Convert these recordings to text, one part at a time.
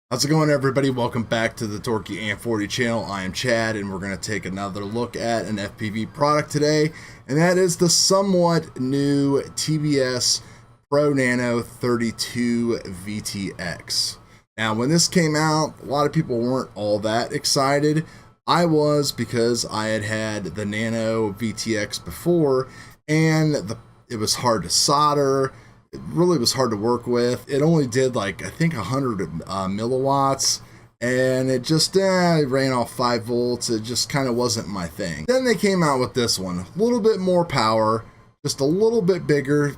How's it going, everybody? Welcome back to the Torquey and 40 channel. I am Chad, and we're going to take another look at an FPV product today, and that is the somewhat new TBS Pro Nano 32 VTX. Now, when this came out, a lot of people weren't all that excited. I was, because I had had the Nano VTX before, and it was hard to solder. It really was hard to work with. It only did like, I think 100 milliwatts, and it just ran off 5 volts. It just kind of wasn't my thing. Then they came out with this one, a little bit more power, just a little bit bigger, a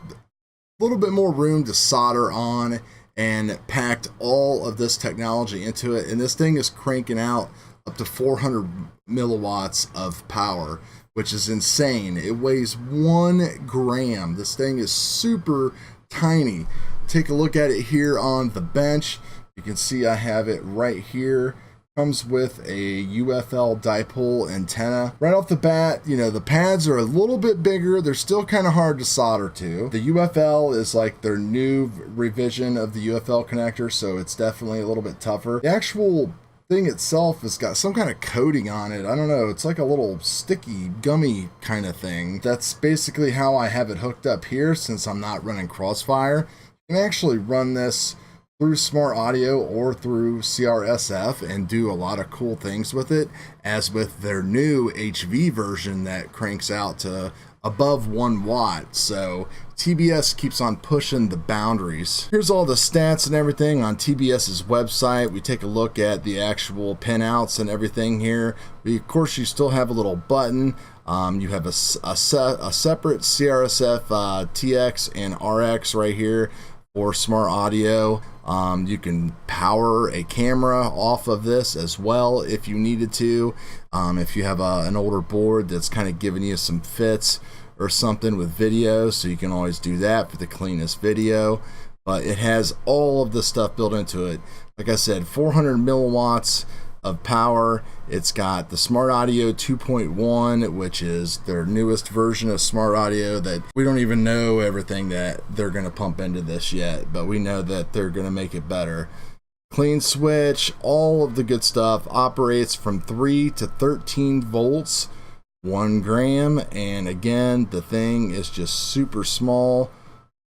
little bit more room to solder on, and packed all of this technology into it. And this thing is cranking out up to 400 milliwatts of power, which is insane. It weighs 1 gram. This thing is super tiny. Take a look at it here on the bench. You can see I have it right here. Comes with a UFL dipole antenna. Right off the bat, you know, the pads are a little bit bigger. They're still kind of hard to solder to. The UFL is like their new revision of the UFL connector, so it's definitely a little bit tougher. The actual thing itself has got some kind of coating on it. I don't know, it's like a little sticky gummy kind of thing. That's basically how I have it hooked up here, since I'm not running CROSSFIRE. You can actually run this through smart audio or through CRSF and do a lot of cool things with it, as with their new HV version that cranks out to above 1 watt. So TBS keeps on pushing the boundaries. Here's all the stats and everything on TBS's website. We take a look at the actual pinouts and everything here. Of course, you still have a little button. You have a separate CRSF TX and RX right here for smart audio. You can power a camera off of this as well if you needed to. If you have an older board that's kind of giving you some fits or something with video, so you can always do that for the cleanest video. But it has all of the stuff built into it. Like I said, 400 milliwatts of power. It's got the smart audio 2.1, which is their newest version of smart audio that we don't even know everything that they're going to pump into this yet, but we know that they're going to make it better. Clean switch, all of the good stuff. Operates from 3 to 13 volts, 1 gram, and again, the thing is just super small.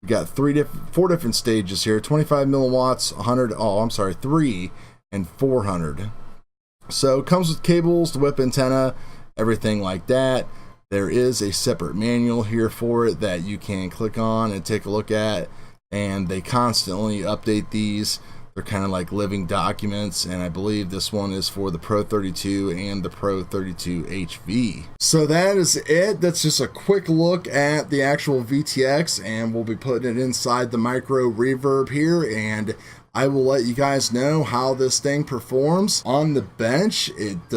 We got 4 different stages here: 25 milliwatts, 100, 3 and 400. So it comes with cables, the whip antenna, everything like that. There is a separate manual here for it that you can click on and take a look at, and they constantly update these. They're kind of like living documents, and I believe this one is for the Pro 32 and the Pro 32 HV. So that is it. That's just a quick look at the actual VTX, and we'll be putting it inside the micro reverb here, and I will let you guys know how this thing performs. On the bench, it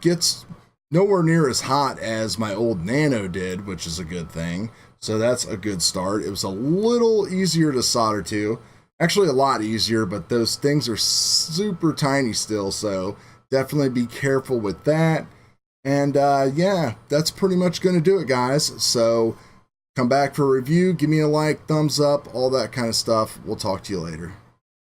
gets nowhere near as hot as my old Nano did, which is a good thing. So that's a good start. It was a little easier to solder to. Actually, a lot easier, but those things are super tiny still, so definitely be careful with that. And yeah, that's pretty much going to do it, guys. So come back for a review, give me a like, thumbs up, all that kind of stuff. We'll talk to you later.